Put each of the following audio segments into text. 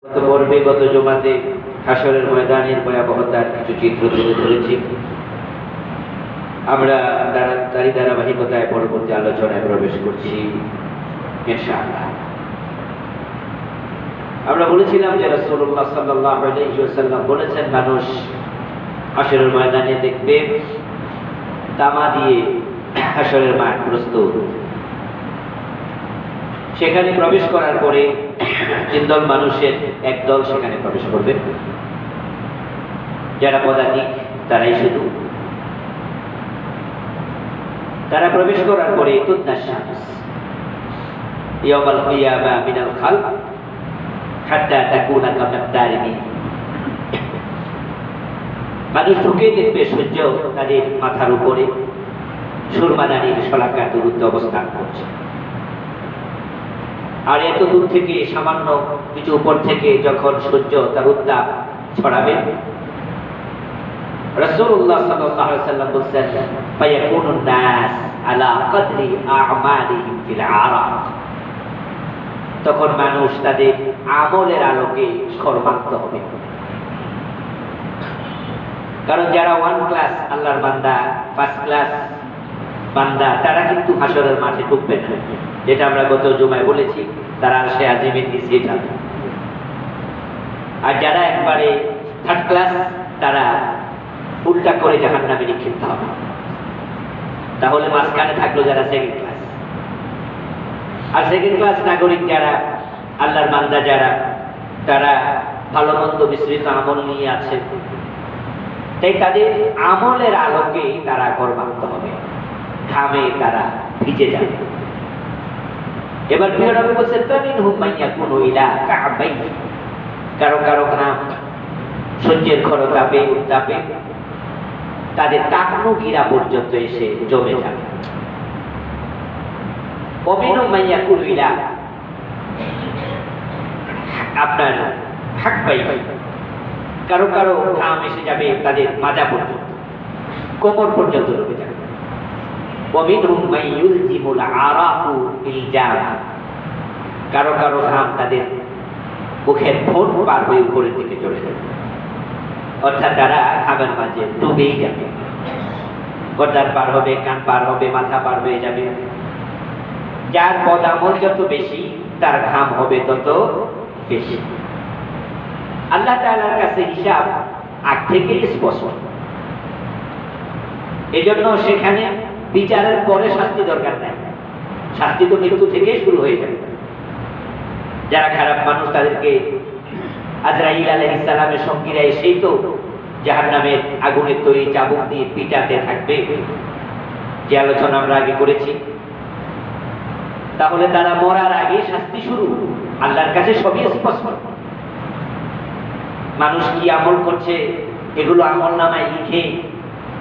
গত পর্বে গত জমাতে হাসরের ময়দানের ভয়াবহতার কিছু চিত্র তুলে ধরেছি। আমরা তারই ধারাবাহিকতায় পরবর্তী আলোচনায় প্রবেশ করছি ইনশাআল্লাহ। আমরা বলেছিলাম যে রাসূলুল্লাহ সাল্লাল্লাহু আলাইহি ওয়াসাল্লাম বলেছেন, মানুষ হাসরের ময়দানে দেখবে তামা দিয়ে হাসরের মাঠ প্রস্তুত। সেখানে প্রবেশ করার পরে তিনদল মানুষের একদল সেখানে প্রবেশ করবে, যারা পদাতিক তারাই শুধু। তারা প্রবেশ করার পরে তুদনাস শামস ইয়াওমাল কিয়ামা মিনাল খালক হাত্তা তাকুনা কামাত-তারিমি। মানুষ ঢুকে দেখবে সূর্য তাদের মাথার উপরে সুরমাদানির শলাকার দূরত্বে অবস্থান করছে। আর এত দূর থেকে, সামান্য কিছু উপর থেকে যখন সূর্য তার উত্তাপ ছড়াবে, রাসূলুল্লাহ সাল্লাল্লাহু আলাইহি ওয়াসাল্লাম বলেছেন, ফায়াকুনুন নাস আলা কদরি আমালিহিম ফিল আরাক। তখন মানুষ তাদের আমলের আলোকে শর্মাক্ত হবে। কারণ যারা ওয়ান ক্লাস আল্লাহর বান্দা, ফার্স্ট ক্লাস বান্দা, তারা কিন্তু হাসরের মাঠে ঢুকবে না, যেটা আমরা গত জুমায় বলেছি। তারা আরশে আজিমের নিচে যাবে। আর যারা একবারে থার্ড ক্লাস, তারা উল্টা করে জাহান্নামে নিক্ষিপ্ত হবে। তাহলে মাঝখানে থাকলো যারা সেকেন্ড ক্লাস। আর সেকেন্ড ক্লাস নাগরিক যারা, আল্লাহর বান্দা যারা, তারা ভালো মন্দ মিশ্রিত আমল নিয়ে আছে, তাই তাদের আমলের আলোকে তারা কর্মাক্ত হবে, ঘামে তারা ভিজে যাবে। এবার প্রিয় নবী বলেছেন, ফামিনহুম মান ইয়াকুনু ইলা কা'বাইহি। কারো কারো ঘাম সূর্যের খরতাপে উত্তাপে তাদের টাকনু গিরা পর্যন্ত এসে জমে যাবে। ওমিনহুম মান ইয়াকুনু ইলা আপনার হাকবাইহি। কারো কারো ঘাম এসে যাবে তাদের মাজা পর্যন্ত, কোমর পর্যন্ত ঢুকে যাবে। ওমিনহুম মান ইউলজিমুল আরাকু ইলজামা। কারো কারো ঘাম তাদের মুখের ঠোঁট পার হয়ে উপরের দিকে চলে যাবে, অর্থাৎ তারা ঘামের মাঝে ডুবেই যাবে। গর্দান পার হবে, কান পার হবে, মাথা পার হয়ে যাবে। যার পদ আমল যত বেশি, তার ঘাম হবে তত বেশি। আল্লাহ তাআলার কাছে হিসাব আগ থেকে স্পষ্ট। এজন্য সেখানে বিচারের পরে শাস্তি দরকার নাই। শাস্তি তো মৃত্যু থেকেই শুরু হয়ে যাবে। যারা খারাপ মানুষ, তাদেরকে আজরাইল আলাইহিস সালামের সঙ্গীরা এসেই তো জাহান্নামের আগুনের তৈরি চাবুক দিয়ে পিটাতে থাকবে, যে আলোচনা আমরা আগে করেছি। তাহলে তারা মরার আগে শাস্তি শুরু। আল্লাহর কাছে সবই স্পষ্ট। মানুষ কি আমল করছে, এগুলো আমল নামায় লিখে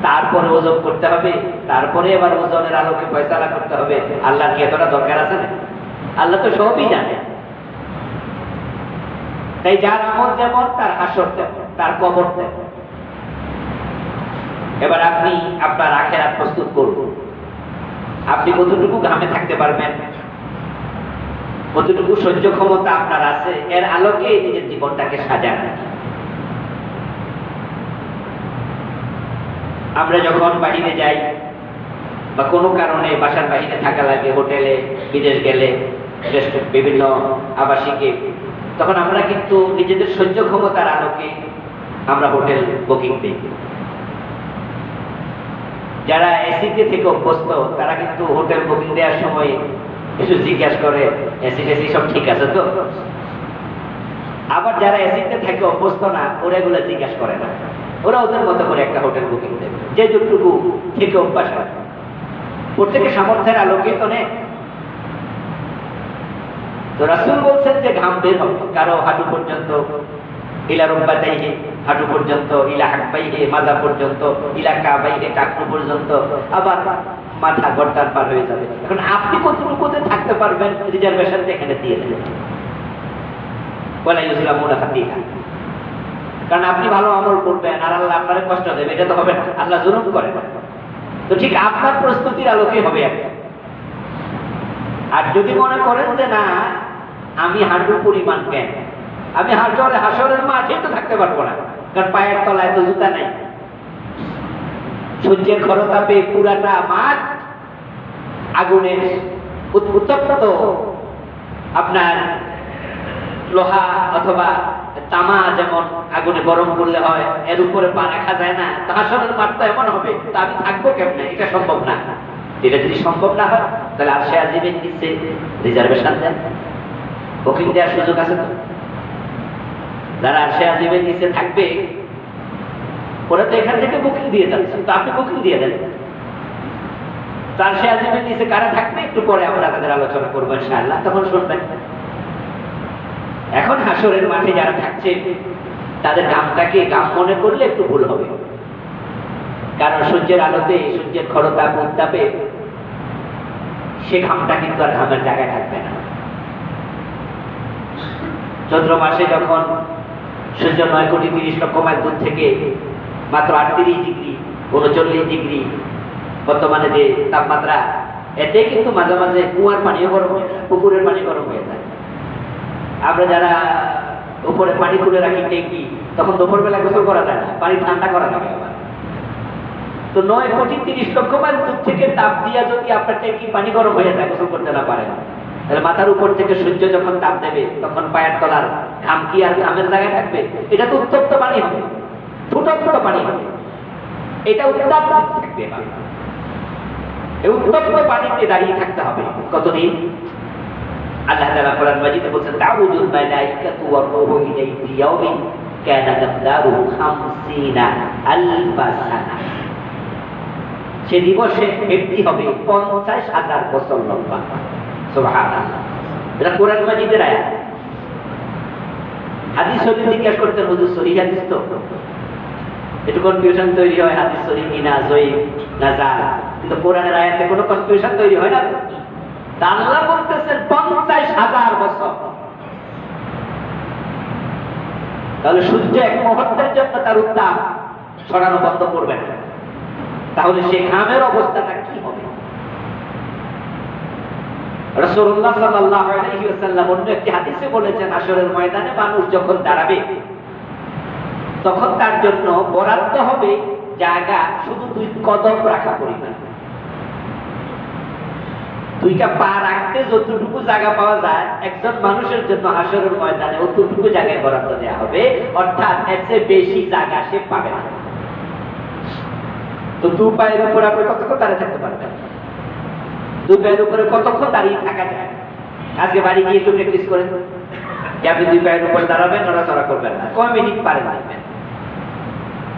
তারপরে ওজন করতে হবে, তারপরে এবার ওজনের আলোকে ফয়সালা করতে হবে। আল্লাহর কি এতটা দরকার আছে না? আল্লাহ তো সবই জানে। তাই যার আমল যেমন, তার হাসর তেমন, তার কবর তেমন। এবার আপনি আপনার আখিরাত প্রস্তুত করুন। আপনি কতটুকু ঘামে থাকতে পারবেন, কতটুকু সহ্য ক্ষমতা আপনার আছে, এর আলোকে নিজের জীবনটাকে সাজান। আমরা যখন বাহিরে যাই বা কোনো কারণে বাসার বাহিরে থাকা লাগে, হোটেলে, বিদেশ গেলে, বিভিন্ন আবাসিকে, তখন আমরা কিন্তু নিজেদের সহ্য ক্ষমতার আলোকে আমরা হোটেল বুকিং দিই। যারা এসিতে থেকে অভ্যস্ত, তারা কিন্তু হোটেল বুকিং দেওয়ার সময় একটু জিজ্ঞাসা করে, এসি টেসি সব ঠিক আছে তো? আবার যারা এসিতে থেকে অভ্যস্ত না, ওরা এগুলো জিজ্ঞাসা করে না। ওরা ওদের মতো করে একটা হোটেল বুকিং দেবে, যে যতটুকু থেকে অভ্যাস হয়। প্রত্যেকের সামর্থ্যের আলোকে তো নেই। তো রাসূল বলছেন যে ঘাম বের হবে কারো হাঁটু পর্যন্ত, ইলা রুকবাতাইহি, হাঁটু পর্যন্ত, ইলা হাকবাইহি, মাজা পর্যন্ত, ইলা কাবাইহি, টাকনু পর্যন্ত, আবার মাথা গর্দান পার হয়ে যাবে। এখন আপনি কতটুকুতে থাকতে পারবেন, রিজার্ভেশন এখানে দিয়ে দেবেন। ওয়ালা ইউজলামুনা ফাতিহা। কারণ আপনি ভালো আমল করবেন আর আল্লাহ আপনারে কষ্ট দেবে, এটা তো হবে না। আল্লাহ জুলুম করে না। তো ঠিক আপনার প্রস্তুতির আলোকে হবে একটা। আর যদি মনে করেন যে না, আমি হাঁটুর পরিমাণ জ্ঞান, আমি হাসরের মাঠে তো থাকতে পারবো না, কারণ পায়ের তলায় তো জুতা নাই। সূর্যের খরতাপে পুরাটা মাঠ আগুনের উত্তপ্ত, আপনার লোহা অথবা তামা যেমন আগুনে গরম করলে হয়, এর উপরে পা রাখা যায় না। তো হাসরের মাঠ তো এমন হবে, তা আমি থাকবো কেমনে? এটা সম্ভব না। এটা যদি সম্ভব না হয়, তাহলে আরশে আজিমের নিচে রিজার্ভেশন দেন, বুকিং দেওয়ার সুযোগ আছে তো। যারা আরশে আজিমের নিচে থাকবে ওরা তো এখান থেকে বুকিং দিয়ে যাচ্ছে, তো আপনি বুকিং দিয়ে দেন। তো আরশে আজিমের নিচে কারা থাকবে একটু পরে আমরা তাদের আলোচনা করবো ইনশাআল্লাহ, তখন শুনবেন। এখন হাসরের মাঠে যারা থাকছে তাদের গামটাকে গাম মনে করলে একটু ভুল হবে, কারণ সূর্যের আলোতে, সূর্যের খরতাপ উত্তাপে সে ঘামটা কিন্তু আর ঘামের জায়গায় থাকবে না। চৈত্র মাসে যখন সূর্য 9,30,00,000 মাইল দূর থেকে মাত্র 38 ডিগ্রি 39 ডিগ্রি বর্তমানে যে তাপমাত্রা, এতে কিন্তু মাঝে মাঝে কুয়ার পানিও গরম হয়ে যায়, পুকুরের পানি গরম হয়ে যায়। আমরা যারা উপরে পানি তুলে রাখি ট্যাঙ্কি, তখন দুপুরবেলা গোসল করা যায় না, পানি ঠান্ডা করা লাগে আবার। তো 9,30,00,000 মাইল দূর থেকে তাপ দিয়া যদি আপনার ট্যাঙ্কি পানি গরম হয়ে যায়, গোসল করতে না পারেন, তাহলে মাথার উপর থেকে সূর্য যখন তাপ দেবে তখন পায়ের তলার ঘাম কি আর ঘামের জায়গায় থাকবে? এটা তো উত্তপ্ত পানি হবে, ফুটন্ত পানি হবে, এটা উত্তাপ থাকবে না। এই উত্তপ্ত পানিতে দাঁড়িয়ে থাকতে হবে কতদিন? আল্লাহ তাআলা কোরআন মাজিদে বলেছেন, তাউজুল মালাইকাতু ওয়ার রূহু ইলাইহি ইয়াউমিন কানা মিকদারুহু 50 আলফা সানা। সে দিবসে ব্যক্তি হবে 50,000 বছর লম্বা। সুবহানাল্লাহ, এটা কোরআন মাজিদের আয়াত। হাদিস শরীফ জিজ্ঞেস করতেন, হুজুর সহিহ হাদিস তো? একটু কনফিউশন তৈরি হয়, হাদিস সহিহ কিনা, জয়ীফ না জাল। কিন্তু কোরআনের আয়াতে কোনো কনফিউশন তৈরি হয় না। তা আল্লাহ বলতেছেন 50,000 বছর। তাহলে সূর্য এক মুহূর্তের জন্য তার উত্তাপ ছড়ানো বন্ধ করবে না, তাহলে সে ঘামের অবস্থাটা কি হবে? রাসূলুল্লাহ সাল্লাল্লাহু আলাইহি ওয়াসাল্লাম অন্য একটি হাদিসে বলেছেন, হাসরের ময়দানে মানুষ যখন দাঁড়াবে তখন তার জন্য বরাদ্দ হবে জায়গা শুধু 2 কদম রাখা পরিমাণ। 2টা পা রাখতে যতটুকু জায়গা পাওয়া যায় একজন মানুষের জন্য হাসরের ময়দানে অতটুকু জায়গায় বরাদ্দ দেওয়া হবে, অর্থাৎ এর চেয়ে বেশি জায়গা সে পাবে না। তো 2 পায়ের উপর আপনি কতক্ষণ দাঁড়িয়ে থাকতে পারবেন? 2 পায়ের উপরে কতক্ষণ দাঁড়িয়ে থাকা যায়? আজকে বাড়ি গিয়ে একটু প্র্যাকটিস করেন যে আপনি 2 পায়ের উপর দাঁড়াবেন, নড়াচড়া করবেন না। কয় মিনিট পারেন দেখবেন।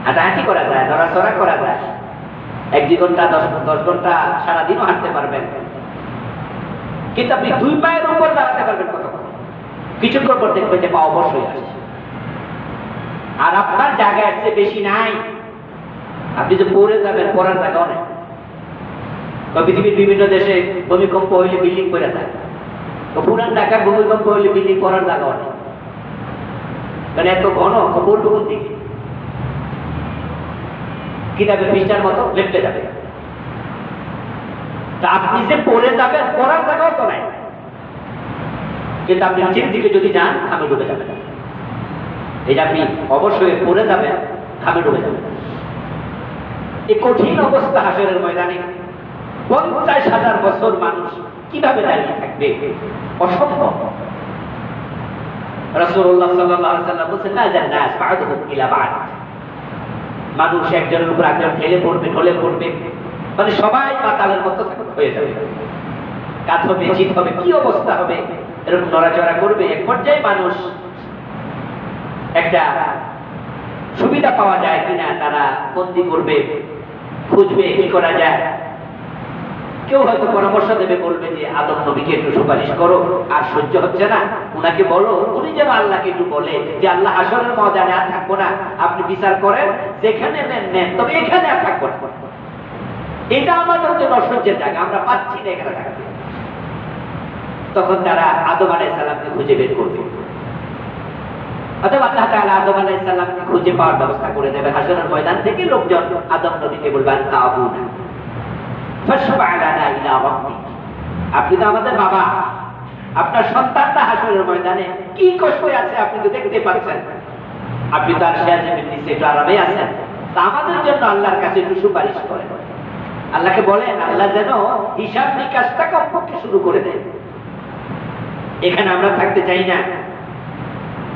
হাঁটাহাঁটি করা যায়, নড়াচড়া করা যায়, 1-2 ঘন্টা 10 ঘন্টা সারাদিনও হাঁটতে পারবেন, কিন্তু আপনি 2 পায়ের উপর দাঁড়াতে পারবেন কতক্ষণ? কিছুক্ষণ পর দেখবেন যে পা অবশ্যই আসছে, আর আপনার জায়গা আসছে বেশি নাই। আপনি যে পড়ে যাবেন, পড়ার জায়গাও নেই। পৃথিবীর বিভিন্ন দেশে ভূমিকম্প হইলে বিল্ডিং পড়ে যায়, পুরান ঢাকার ভূমিকম্প হইলে বিল্ডিং পড়ার জায়গাও নেই, মানে এত ঘন পড়বো কোন দিকে? কিতাবের পৃষ্ঠার মতো লেপটে যাবে। তা আপনি যে পড়ে যাবেন, পড়ার জায়গাও তো নাই, কিন্তু আপনি নিচের দিকে যদি যান ঘামে ডুবে যাবেন। এই যে আপনি অবশ্যই পড়ে যাবেন, ঘামে ডুবে যাবেন। এই কঠিন অবস্থা হাসরের ময়দানে 50,000 বছর মানুষ কিভাবে দাঁড়িয়ে থাকবে? অসম্ভব। রাসূলুল্লাহ সাল্লাল্লাহু আলাইহি ওয়াসাল্লাম বলেছেন, না জান্নাত বা'দুহুম ইলা বা'দ। মানুষ একজনের উপর একজন ঢলে পড়বে, ঢলে পড়বে, মানে সবাই পাতালের মতো হয়ে যাবে, কাত হবে, চিত হবে, কি অবস্থা হবে? এরকম নড়াচড়া করবে। এক পর্যায়ে মানুষ একটা সুবিধা পাওয়া যায় কিনা তারা বন্দি করবে, খুঁজবে কি করা যায়। কেউ হয়তো পরামর্শ দেবে, বলবে যে আদম নবীকে একটু সুপারিশ করো, আর সহ্য হচ্ছে না, উনাকে বলো, উনি যেন আল্লাহকে একটু বলে যে আল্লাহ হাসরের ময়দানে আর থাকবো না, আপনি বিচার করেন, যেখানে নেন নেন, তবে এখানে আর থাকবো না। এটা আমাদের জন্য অসহ্যের জায়গা, আমরা পাচ্ছি না এখানে থাকতে। তখন তারা আদম আলাইহিস সালামকে খুঁজে বের করবে, অথবা আল্লাহ তাআলা আদম আলাইহিস সালামকে খুঁজে পাওয়ার ব্যবস্থা করে দেবে। হাসরের ময়দান থেকে লোকজন আদম নবীকে বলবেন, তাআবুনা ফাশফা লানা ইলা রাব্বিক, আপনি তো আমাদের বাবা, আপনার সন্তানটা হাসরের ময়দানে কি কষ্টে আছে আপনি তো দেখতে পাচ্ছেন। আপনি তো আর শেয়াজের নিচে একটু আরামে আছেন, তা আমাদের জন্য আল্লাহর কাছে একটু সুপারিশ করেন। আল্লাহকে বলেন আল্লাহ যেন হিসাব নিকাশটা কমপক্ষে শুরু করে দেয়। এখানে আমরা থাকতে চাই না।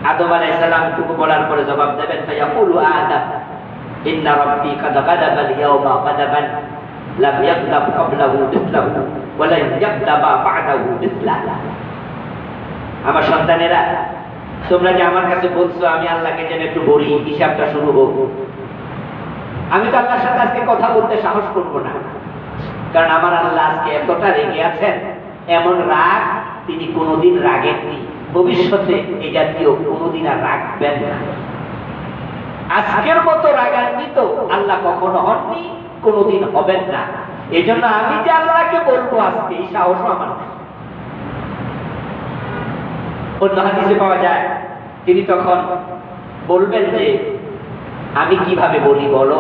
আদম আলাইহিস সালাম টুকু বলার পরে জবাব দেবেন ফায়াকুলু আদম ইন্না রাব্বি কাদ গাদাবা আল-ইয়াওমা গাদাবান লাম ইয়াগদাব ক্বাবলাহু মিসলাহু ওয়া লা ইয়াগদাবা বা'দাহু মিসলাহু। আমার সন্তানেরা, তোমরা যে আমার কাছে বলছো আমি আল্লাহকে যেন একটু বলি, হিসাবটা শুরু হোক, আমি তো আল্লাহর সাথে আজকে কথা বলতে সাহস করবো না, কারণ আমার আল্লাহ আজকে এতটা রেগে আছেন, এমন রাগ তিনি কোনোদিন রাগেননি, ভবিষ্যতে এই জাতীয় কোনোদিন আর রাখবেন না। আজকের মতো রাগান্বিত আল্লাহ কখনো হননি, কোনোদিন হবেন না। এই জন্য আমি যে আল্লাহকে বলবো আজকে, এই সাহসও আমার নেই। অন্য হাদিসে পাওয়া যায় তিনি তখন বলবেন যে আমি কিভাবে বলি বলো।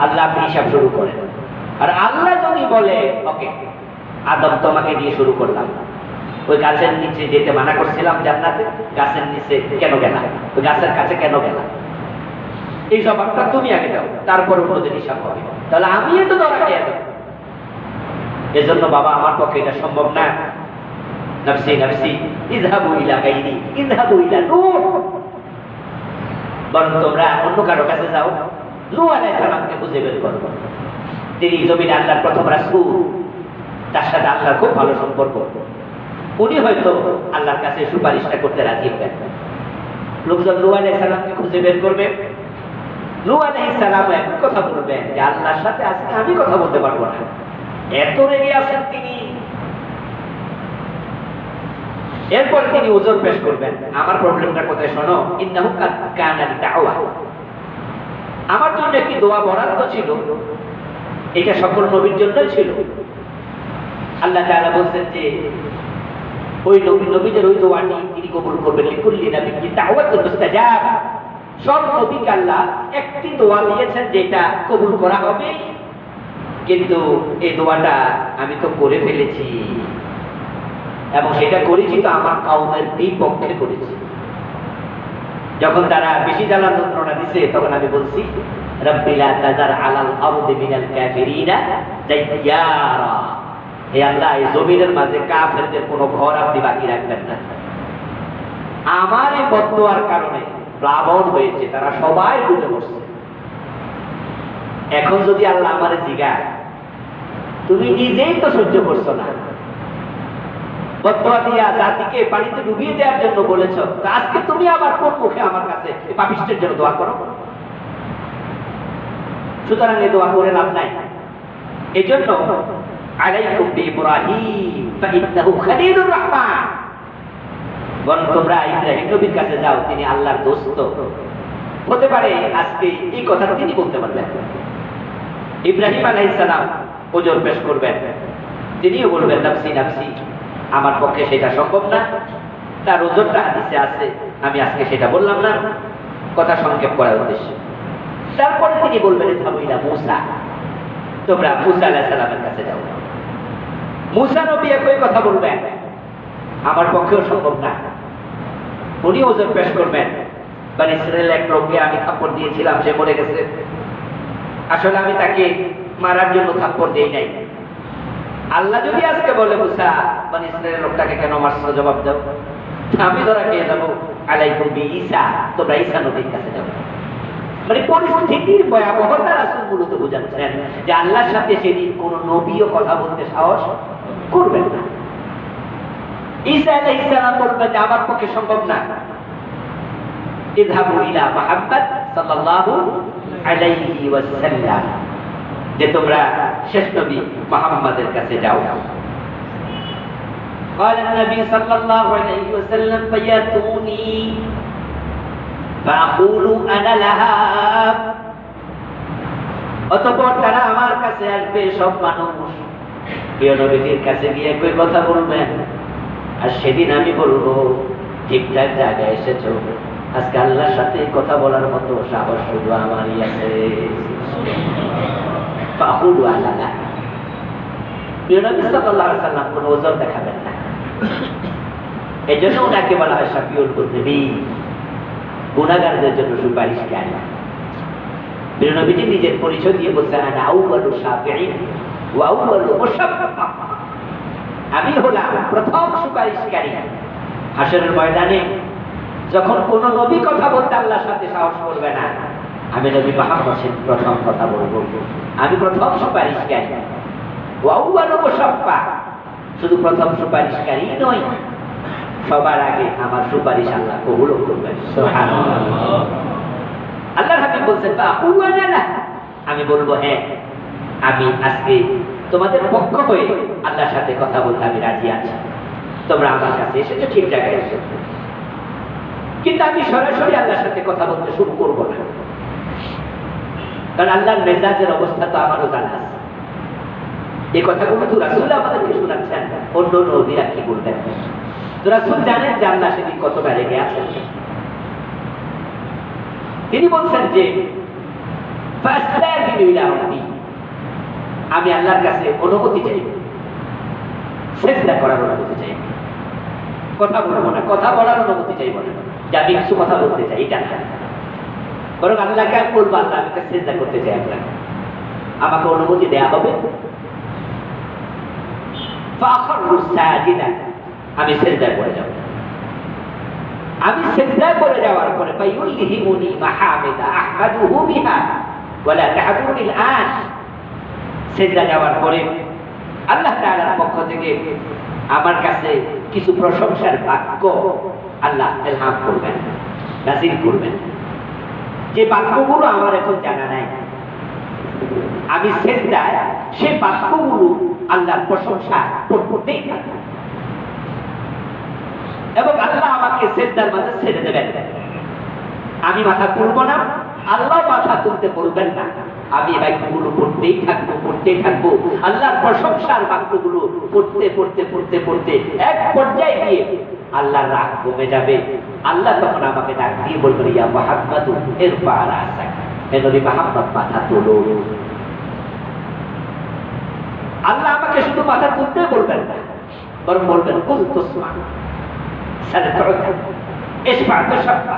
আল্লাহ আপনি হিসাব শুরু করেন। আর আল্লাহ যদি বলে ওকে আদম তোমাকে দিয়ে শুরু করলাম, ওই গাছের নিচে যেতে মানা করছিলাম জান্নাতে, গাছের নিচে কেন গেলাম, ওই গাছের কাছে কেন গেলাম, এই জবাবটা তুমি আগে দাও, তারপর অন্যদের হিসাব হবে। তাহলে আমি তো ধরা খেয়ে যাবো। এজন্য বাবা আমার পক্ষে এটা সম্ভব না। নফসি নফসি ইযহাবু ইলা গায়রি ইযহাবু ইলা নূহ, বরং তোমরা অন্য কারো কাছে যাও, নূহ আলাইহিস সালামকে খুঁজে বের করো। তিনি জমিনে আল্লাহর প্রথম রাসূল, তার সাথে আল্লাহর খুব ভালো সম্পর্ক, উনি হয়তো আল্লাহর কাছে সুপারিশটা করতে রাজি হবেন। লোকজন নূহ আলাইহিস সালামকে খুঁজে বের করবে, নূহ আলাইহিস সালাম একই কথা বলবেন যে আল্লাহর সাথে আজকে আমি কথা বলতে পারবো না, এত রেগে আছেন তিনি। এরপর তিনি ওজর পেশ করবেন, আমার প্রবলেমটা কোথায় শোনো, ইন্নাহু কানা লিদাওয়া, আমার জন্য একটি দোয়া বরাদ্দ ছিল, এটা সকল নবীর জন্যই ছিল। আল্লাহ তাআলা বলছেন যে ওই নবীদের ওই দোয়াটি তিনি কবুল করবেন। লিকুল্লি নাবিয়্যিন দাওয়াতুন মুস্তাজাব, সব নবীকে আল্লাহ একটি দোয়া দিয়েছেন যেটা কবুল করা হবে, কিন্তু এই দোয়াটা আমি তো করে ফেলেছি, এবং সেটা করেছি তো আমার কওমের বিপক্ষে করেছি। যখন তারা বেশি জ্বালা যন্ত্রণা দিছে তখন আমি বলছি রব্বি লা তাযার আলাল আরদি মিনাল কাফিরিনা দাইয়ারা, হে আল্লাহ এই জমিনের মাঝে কাফেরদের কোনো ঘর আপনি বাকি রাখবেন না। আমার এই বদদোয়ার কারণে প্লাবন হয়েছে, তারা সবাই ডুবে পড়ছে। এখন যদি আল্লাহ আমারে জিগায়, তুমি নিজেই তো সহ্য করছো না, বদদোয়া দিয়া জাতিকে পানিতে ডুবিয়ে দেওয়ার জন্য বলেছো, আজকে তুমি আবার কোন মুখে আমার কাছে পাপিষ্টের জন্য দোয়া করো? সুতরাং এই দোয়া করে লাভ নাই। এই জন্য আলাইকুম বিইব্রাহিম ফাইন্নাহু খলিলুর রহমান, বরং তোমরা ইব্রাহিম নবীর কাছে যাও, তিনি আল্লাহর দোস্ত। হতে পারে আজকে এই কথা তিনি বলতে পারবেন। ইব্রাহিম আলাইহিস সালাম ওজর পেশ করবেন, তিনিও বলবেন নাফসি নাফসি, আমার পক্ষে সেটা সম্ভব না, তার ওজরটা হাদিসে আছে, আমি আজকে সেটা বললাম না, কথা সংক্ষেপ করার উদ্দেশ্যে। তারপরে তিনি বলবেন ইযহাবু ইলা মূসা, তোমরা মূসা আলাইহিস সালামের কাছে যাও। মূসা নবী একই কথা বলবেন, আমার পক্ষেও সম্ভব না, উনি ওজর পেশ করবেন। বনি ইসরাইল এক লোককে আমি থাপ্পড় দিয়েছিলাম, সে মরে গেছে, আসলে আমি তাকে মারার জন্য থাপ্পড় দেই নাই। আল্লাহ যদি আজকে বলে মূসা বনি ইসরাইলের লোকটাকে কেন মারছো, জবাব দাও, আমি ধরা খেয়ে যাবো। আলাইকুম বিঈসা, তোমরা ঈসা নবীর কাছে যাও। মানে পরিস্থিতির ভয়াবহতা রাসূল মূলত বোঝাচ্ছেন যে আল্লাহর সাথে সেদিন কোন নবীও কথা বলতে সাহস করবেন না। ঈসা আলাইহিস সালাম বলবেন যে আমার পক্ষে সম্ভব না, ইযহাবু ইলা মুহাম্মদ সাল্লাল্লাহু আলাইহি ওয়াসাল্লাম, যে তোমরা শেষ নবী মুহাম্মাদের কাছে যাও। قال النبي صلى الله عليه وسلم فياتوني فاقول انا لها, অতঃপর তারা আমার কাছে আসবে, সব মানুষ প্রিয় নবীর কাছে গিয়ে কই কথা বলবেন, আর সেদিন আমি বলবো ঠিকঠাক জায়গায় এসেছো, আজকে আল্লাহর সাথে কথা বলার মতো সাহস শুধু আমারই আছে। প্রিয় নবী সাল্লাল্লাহু আলাইহি সাল্লাম কোনো ওজর দেখাবেন না। এই জন্য ওনাকে বলা হয় শাফিউল মুযনিবিন, গুনাহগারদের জন্য সুপারিশকারী। প্রিয় নবীজি নিজের পরিচয় দিয়ে বলছেন, আনা আউয়ালু শাফিঈন ওয়া আউয়ালু মুশাফফা, আমি হলাম প্রথম সুপারিশকারী। হাশরের ময়দানে যখন কোন নবী কথা বলতে আল্লাহর সাথে সাহস করবে না, আমি নবী মুহাম্মদ প্রথম কথা বলবো, আমি প্রথম সুপারিশকারী। ওয়া আউয়ালু মুশাফফা, শুধু প্রথম সুপারিশকারী নয়, সবার আগে আমার সুপারিশ আল্লাহ কবুল করবেন। সুবহানাল্লাহ। আল্লাহর হাবিব বলছেন, আমি বলবো হ্যাঁ, আমি আজকে তোমাদের পক্ষ হয়ে আল্লাহর সাথে কথা বলতে আমি রাজি আছি, তোমরা আমার কাছে এসেছো, ঠিক জায়গায় এসেছো, কিন্তু আমি সরাসরি আল্লাহর সাথে কথা বলতে শুরু করবো না, কারণ আল্লাহর মেজাজের অবস্থা তো আমারও জানা আছে। এই কথাগুলো তো রাসূল আমাদেরকে শোনাচ্ছেন, অন্য নবীরা কি বলবেন? তো রাসূল জানেন যে আল্লাহ সেদিন কতটা রেগে আছেন। তিনি বলছেন যে ফাস্তাযিনু ইলা রাব্বি, আমি আল্লাহর কাছে অনুমতি চাই, সিজদা করার অনুমতি চাই, কথা বলবো না, কথা বলার অনুমতি চাইব না, যে আমি কিছু কথা বলতে চাই এটা না, বরং আল্লাহকে আমি বলবো, আল্লাহ আমি সিজদা করতে চাই, আপনার আমাকে অনুমতি দেয়া হবে। ফাখারু সাজিদা, আমি সিজদা করে যাব। আমি সিজদা করে যাওয়ার পরে ফায়ুল্লিহিমুনি মাহামিদা আহমাদুহু বিহা ওয়ালা তাহদুনিল আন, সিজদা যাওয়ার পরে আল্লাহ তাআলার পক্ষ থেকে আমার কাছে কিছু প্রশংসার বাক্য আল্লাহ ইলহাম করবেন, নাযিল করবেন, যে বাক্যগুলো আমার এখন জানা নাই। আমি সিজদায় সেই বাক্যগুলো আল্লাহর প্রশংসা করতেই থাকব, এবং আল্লাহ আমাকে সিজদার মাঝে ছেড়ে দেবেন। আমি মাথা তুলব না, আল্লাহ মাথা তুলতে বলবেন না, আমি এই বাক্যগুলো পড়তেই থাকবো, পড়তেই থাকবো। আল্লাহর প্রশংসার বাক্যগুলো পড়তে পড়তে পড়তে পড়তে এক পর্যায়ে গিয়ে আল্লাহর রাগ কমে যাবে। আল্লাহ তখন আমাকে ডাক দিয়ে বলবেন, ইয়া মুহাম্মাদু ইরফা রাসাক, হে নবী মুহাম্মদ মাথা তোলো। আল্লাহ আমাকে শুধু মাথা তুলতে বলবেন না, বরং বলবেন কুল তুসমা সাদতুকা ইশফা তাশফা,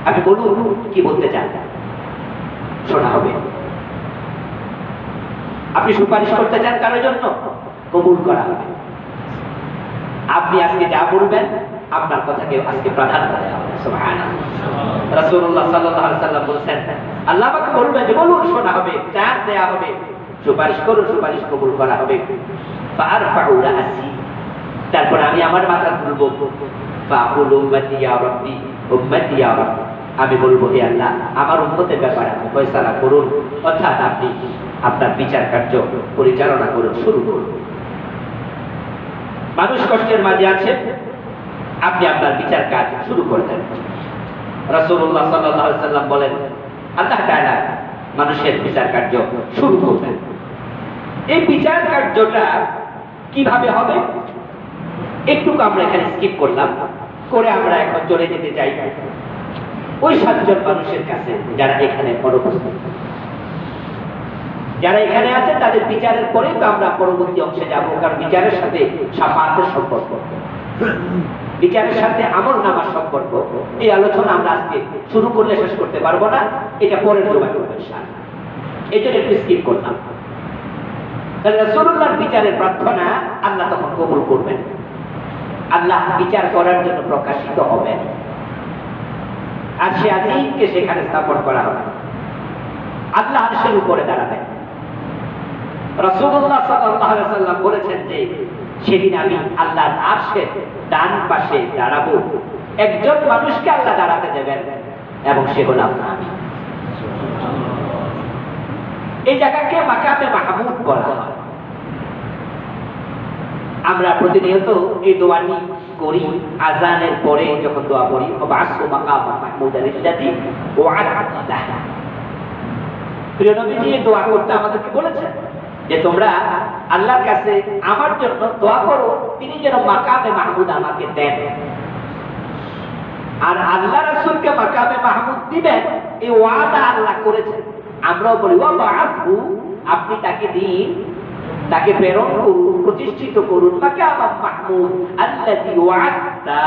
আমি বলুন কি বলতে চান, শোনা হবে। আপনি সুপারিশ করতে চান কারোর জন্য, কবুল করা হবে। আপনি আজকে যা বলবেন আপনার কথাকে আজকে প্রাধান্য দেওয়া হবে। সুবহানাল্লাহ। রাসূলুল্লাহ সাল্লাল্লাহু আলাইহি ওয়াসাল্লাম বলেছেন, আল্লাহ আমাকে বলবেন যে বলুন, শোনা হবে, চান দেয়া হবে, সুপারিশ করুন, সুপারিশ কবুল করা হবে। ফাআরফাউ রাসি, তারপর আমি আমার মাথা তুলব। ফাআকুলু উম্মতি ইয়া রাব্বি, উম্মতি ইয়া রাব্বি, আমি বলবো হে আল্লাহ আমার উম্মতের ব্যাপারে আপনি ফয়সালা করুন, অর্থাৎ আপনি আপনার বিচার কার্য পরিচালনা করুন, শুরু করুন। মানুষ কষ্টের মাঝে আছে, আপনি আপনার বিচার কাজ শুরু করে দেন। রাসূলুল্লাহ সাল্লাল্লাহু আলাইহি ওয়াসাল্লাম বলেন, আল্লাহ তাআলা মানুষের বিচার কার্য শুরু করবেন। এই বিচার কার্যটা কিভাবে হবে একটু আমরা এখানে স্কিপ করলাম, করে আমরা এখন চলে যেতে চাই ওই 7 জন মানুষের কাছে যারা এখানে অনুপস্থিত। যারা এখানে আছে তাদের বিচারের পরে তো আমরা পরবর্তী অংশে যাব, কারণ বিচারের সাথে শাফাআতের সম্পর্ক, বিচারের সাথে আমলনামার সম্পর্ক। এই আলোচনা আমরা আজকে শুরু করলে শেষ করতে পারবো না, এটা পরের জবাব করবে ইনশাআল্লাহ। এই জন্য একটু স্কিপ করলাম। তাহলে রাসূলুল্লাহর বিচারের প্রার্থনা আল্লাহ তখন কবুল করবেন। আল্লাহ বিচার করার জন্য প্রকাশিত হবেন, আর সে আজিমকে সেখানে স্থাপন করা হবে। আল্লাহ আরশের উপরে দাঁড়াবেন। রাসূলুল্লাহ সাল্লাল্লাহু আলাইহি ওয়াসাল্লাম বলেছেন যে সেদিন আমি আল্লাহর আরশের ডান পাশে দাঁড়াবো, একজন মানুষকে আল্লাহ দাঁড়াতে দেবেন, এবং সে হলো আমি। এই জায়গাকে মাকামে মাহমুদ বলা হয়। আমরা প্রতিনিয়ত এই দোয়াটি করি, আযানের পরে যখন দোয়া করি, ওয়াসু মাকাম মাহমুদাল ইল্লাতি ওয়া'আদা। প্রিয় নবীজি এই দোয়া করতে আমাদেরকে বলেছেন যে তোমরা আল্লাহর কাছে আমার জন্য দোয়া করো, তিনি যেন মাকামে মাহমুদ আমাকে দেন। আর আল্লাহ রাসূলকে মাকামে মাহমুদ দিবেন, এই ওয়াদা আল্লাহ করেছেন। আমরাও বলি ওয়া বা'আথু, আপনি তাকে দিন, তাকে প্রেরণ করুন, প্রতিষ্ঠিত করুন মাকাম মাহমুদ আল্লাযী ওয়া'আদতা,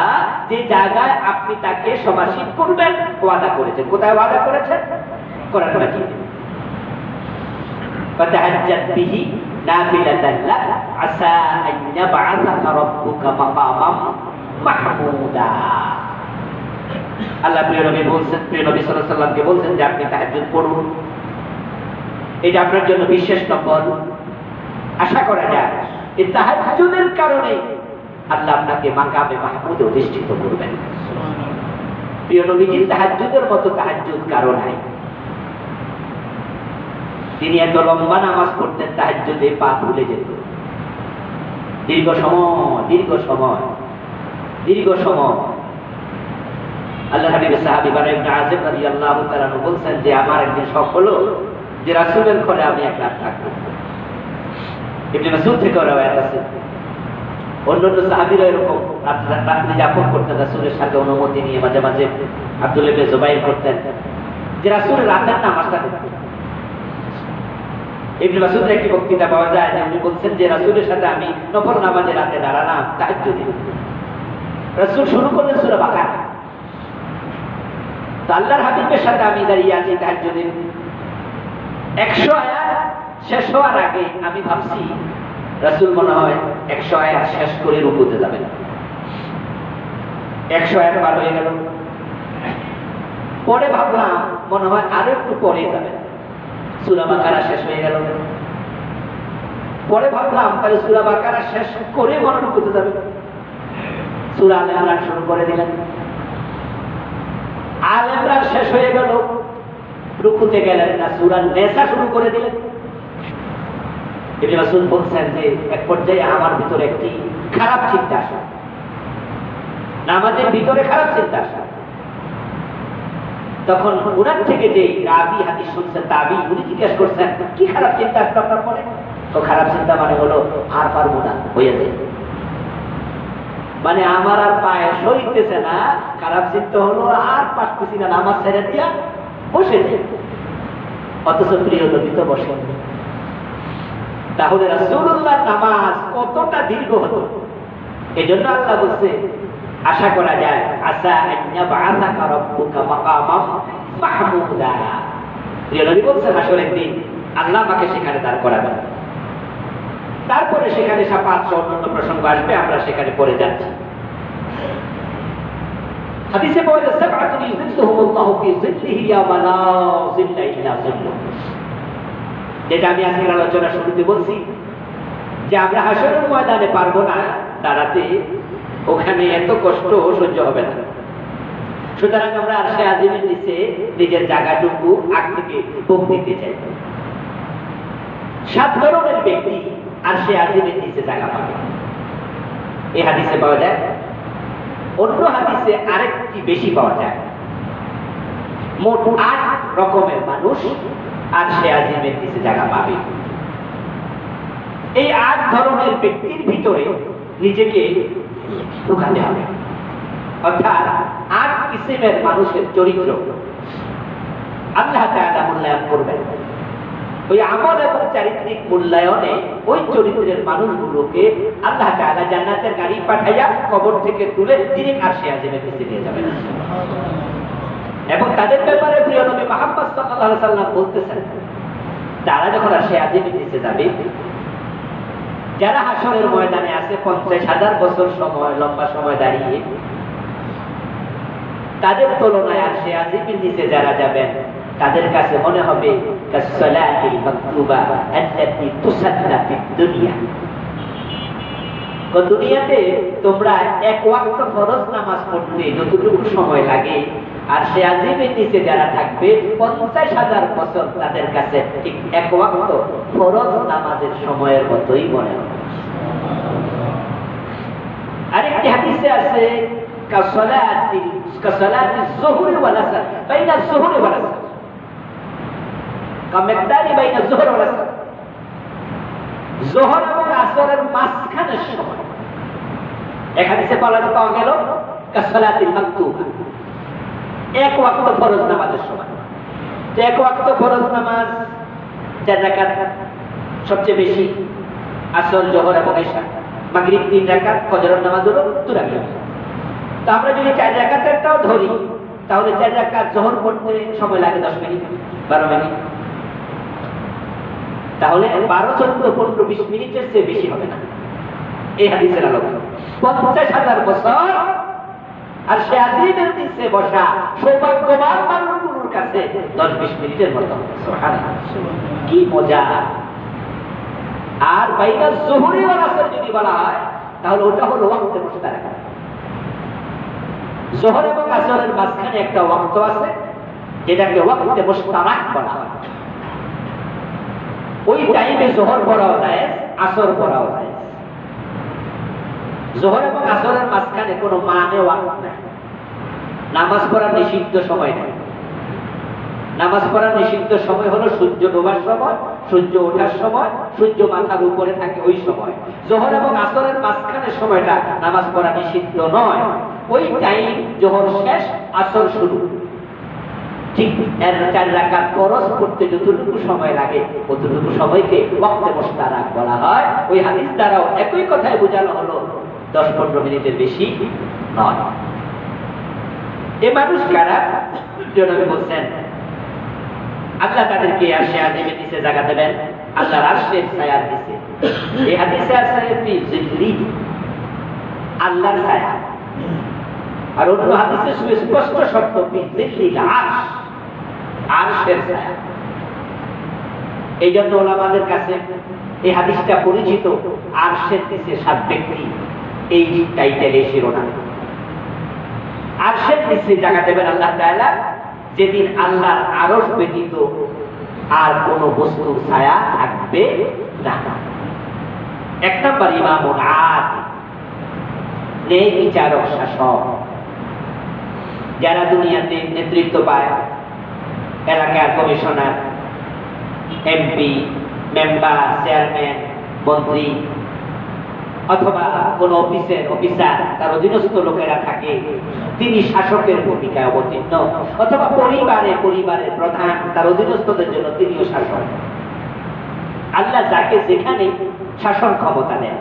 যে জায়গায় আপনি তাকে সমাসীন করবেন ওয়াদা করেছেন। কোথায় ওয়াদা করেছেন? কোরআন মাজিদে। ফাতাহাজ্জাত বিহি নাফিলাতান লাক আসা আন ইয়াব'আসাকা রাব্বুকা মাকামাম মাহমুদা। আল্লাহ প্রিয় নবী বলছেন, প্রিয় নবী সাল্লাল্লাহু আলাইহি ওয়াসাল্লামকে বলছেন যে আপনি তাহাজ্জুদ পড়ুন, এটা আপনার জন্য বিশেষ নফল। আশা করা যায় এই তাহাজ্জুদের কারণে আল্লাহ আপনাকে মাকামে মাহমুদে অধিষ্ঠিত করবেন। প্রিয় নবীজির তাহাজ্জুদের মতো তাহাজ্জুদ কারো নাই। তিনি এত লম্বা নামাজ পড়তেন, তাহাজ্জুদে পা ফুলে যেত। দীর্ঘ সময় আল্লাহ হাবিবের সাহাবী বারা ইবনে আযিব রাদিয়াল্লাহু তাআলা বলছেন যে আমার একদিন শখ হলো যে রাসূলের ঘরে আমি এক রাত থাকবো। ইবনে মাসউদ থেকে রওয়ায়াত আছে, অন্যান্য সাহাবীরা এরকম রাত্রি যাপন করতেন রাসূলের সাথে অনুমতি নিয়ে। মাঝে মাঝে আব্দুল্লাহ ইবনে জুবাইর করতেন যে রাসূলের রাতের নামাজটা দেখতেন। ইবনে মাসউদের একটি বক্তৃতা পাওয়া যায় যে উনি বলছেন যে রাসূলের সাথে আমি নফল নামাজে রাতে দাঁড়ালাম তাহাজ্জুদে। রাসূল শুরু করলেন সূরা বাকারা, তো আল্লাহর হাবিবের সাথে আমি দাঁড়িয়ে আছি তাহাজ্জুদে। 100 আয়াত শেষ হওয়ার আগে আমি ভাবছি রাসূল মনে হয় 100 আয়াত শেষ করে রুকুতে যাবেন। 100 আয়াত পার হয়ে গেল। পরে ভাবলাম মনে হয় আরো একটু পরে যাবেন, সূরা বাকারা শেষ হয়ে গেল। পরে ভাবলাম তাহলে সূরা বাকারা শেষ করে মনে রুকুতে যাবেন। সূরা আলে ইমরান শুরু করে দিলেন। আলে ইমরান শেষ হয়ে গেল, রুকুতে গেলেন না, সূরা নিসা শুরু করে দিলেন। ইবনে মাসউদ বলছেন যে এক পর্যায়ে আমার ভিতরে একটি খারাপ চিন্তা আসে, নামাজের ভিতরে খারাপ চিন্তা আসে। তখন উনার থেকে যে রাবি হাদিস শুনছেন তাবি, উনি জিজ্ঞাসা করছেন কি খারাপ চিন্তা আসলো আপনার মনে? তো খারাপ চিন্তা মানে হলো আর পারবো না, হয়ে যায়, মানে আমার আর পায়ে সইতেছে না। খারাপ চিন্তা হলো আর পারতেছি না, নামাজ ছেড়ে দিয়া বসে যাই। অথচ প্রিয় নবী তো বসেন। তাহলে রাসূলুল্লাহর নামাজ কতটা দীর্ঘ হতো। এই জন্য আল্লাহ বলছে আশা করা যায় আসা আন ইয়াব'আসাকা রাব্বুকা মাকামাম মাহমুদা। প্রিয় নবী বলছেন হাসরের দিন আল্লাহ আমাকে সেখানে দাঁড় করাবেন। তারপরে সেখানে শাফাআত অন্যান্য প্রসঙ্গ আসবে, আমরা সেখানে পড়ে যাচ্ছি। হাদিসে পাওয়া যায় সাবআতুন ইউযিল্লুহুমুল্লাহু ফি যিল্লিহি ইয়াওমা লা যিল্লা ইল্লা যিল্লুহু, যেটা আমি আজকের আলোচনা শুরুতে বলছি যে আমরা হাসরের ময়দানে পারবো না দাঁড়াতে, ওখানে এত কষ্ট সহ্য হবে না। সুতরাং আমরা আরশে আজিমের নিচে নিজের জায়গাটুকু আগ থেকে বুক দিতে চাই। 7 ধরনের ব্যক্তি আরশে আজিমের নিচে জায়গা পাবে, এই হাদিসে পাওয়া যায়। অন্য হাদিসে আরেকটি বেশি পাওয়া যায়। মোট 8 রকমের মানুষ আরশে আজিমের নিচে জায়গা পাবে। এই 8 ধরনের ব্যক্তির ভিতরে নিজেকে ঢুকাতে হবে, অর্থাৎ 8 কিসিমের মানুষের চরিত্র আল্লাহ তাআলা মূল্যায়ন করবেন। ওই আমল এবং চারিত্রিক মূল্যায়নে ওই চরিত্রের মানুষগুলোকে আল্লাহ তাআলা জান্নাতের গাড়ি পাঠাইয়া কবর থেকে তুলে ডিরেক্ট আরশে আজিমের নিচে নিয়ে যাবেন। এবং তাদের ব্যাপারে প্রিয় নবী মুহাম্মদ সাল্লাল্লাহু আলাইহি সাল্লাম বলতেছেন, তারা যখন আরশে আজিমের নিচে যাবে, যারা হাসরের ময়দানে আছে 50,000 বছর সময় লম্বা সময় দাঁড়িয়ে, তাদের তুলনায় আরশে আজিমের নিচে যারা যাবেন তাদের কাছে মনে হবে কাসসালাতিল মাকতুবা আল্লাতী তুসাল্লা ফিদ দুনিয়া। দুনিয়াতে তোমরা এক ওয়াক্ত ফরজ নামাজ পড়তে যতটুকু সময় লাগে, আরশে আজিমের নিচে যারা থাকবে 50,000 বছর তাদের কাছে ঠিক এক ওয়াক্ত ফরজ নামাজের সময়ের মতোই মনে হবে। আরেকটি হাদিসে আছে কাসসালাতিজ যুহরি ওয়াল আসর, বাইনা যুহরি ওয়াল আসর, কামিকদারি বাইনা যুহর ওয়াল আসর, যোহর এবং আসরের মাঝখানের সময়। এক হাদিসে পাওয়া গেল কাসসালাতিল মাকতুবা, এক ওয়াক্ত ফরজ নামাজের সময়। এক ওয়াক্ত ফরজ নামাজ 4 রাকাত সবচেয়ে বেশি, আসর, জোহর এবং এশা। মাগরিব 3 রাকাত, ফজরের নামাজ হলো 2 রাকাত। তো আমরা যদি 4 রাকাতেরটাও ধরি তাহলে 4 রাকাত জোহর পড়তে সময় লাগে 10 মিনিট, 12 মিনিট। তাহলে 12, 14, 15, 20 মিনিটের চেয়ে বেশি হবে না এই হাদিসের আলোকে। 50,000 বছর আর সে আজিমের নিচে বসা সৌভাগ্যবান মানুষগুলোর কাছে 10-20 মিনিটের মতো। সুবহানাল্লাহ, কি মজা! আর বাইনা জোহরি ওয়াল আসর যদি বলা হয় তাহলে ওটা হলো ওয়াক্তে মুশতারাক। জোহর এবং আসরের মাঝখানে একটা ওয়াক্ত আছে যেটাকে ওয়াক্তে মুশতারাক বলা হয়। ওই টাইমে জোহর পড়াও যায়, আসর পড়াও যায়। জোহর এবং আসরের মাঝখানে কোনো মানে ওয়াক্ত নাই। নামাজ পড়ার নিষিদ্ধ সময় নাই। নামাজ পড়ার নিষিদ্ধ সময় হলো সূর্য ডোবার সময়, সূর্য ওঠার সময়, সূর্য মাথার উপরে থাকে ওই সময়। জোহর এবং আসরের মাঝখানে সময়টা নামাজ পড়া নিষিদ্ধ নয়। ওই টাইম জোহর শেষ, আসর শুরু। ঠিক এর 4 রাকাত ফরজ পড়তে যতটুকু সময় লাগে ততটুকু সময়কে ওয়াক্তে মুশতারাক বলা হয়। ওই হাদিস দ্বারাও একই কথাই বোঝানো হলো 10-15 মিনিটের বেশি নয়। এই মানুষ কারা? নবী বলছেন আল্লাহ তাদেরকে আরশে আজিমের নিচে জায়গা দেবেন, আল্লাহর আরশের ছায়ার নিচে। এই হাদিসে আছে ফি জিল্লি, আল্লাহর ছায়া। আর অন্য হাদিসে সুস্পষ্ট শব্দ ফি জিল্লিল আরশ, আরশের ছায়া। এই জন্য ওলামাদের কাছে এই হাদিসটা পরিচিত, আরশের নিচে 7 ব্যক্তি, এই টাইটেলে শিরোনাম। আরশের নিচে জায়গা দেবেন আল্লাহ তাআলা যেদিন আল্লাহর আরশ ব্যতীত আর কোন বস্তুর ছায়া থাকবে না। 1 নম্বর ইমামুল আদিল, ন্যায় বিচারক, শাসক। যারা দুনিয়াতে নেতৃত্ব পায়, এলাকার কমিশনার, এমপি, মেম্বার, চেয়ারম্যান, মন্ত্রী, অথবা কোন অফিসার, তার অধীনস্থ লোকেরা থাকে, তিনি শাসকের ভূমিকায় অবতীর্ণ। অথবা পরিবারের প্রধান, তার অধীনস্থদের জন্য তিনিও শাসক। আল্লাহ যাকে যেখানে শাসন ক্ষমতা দেন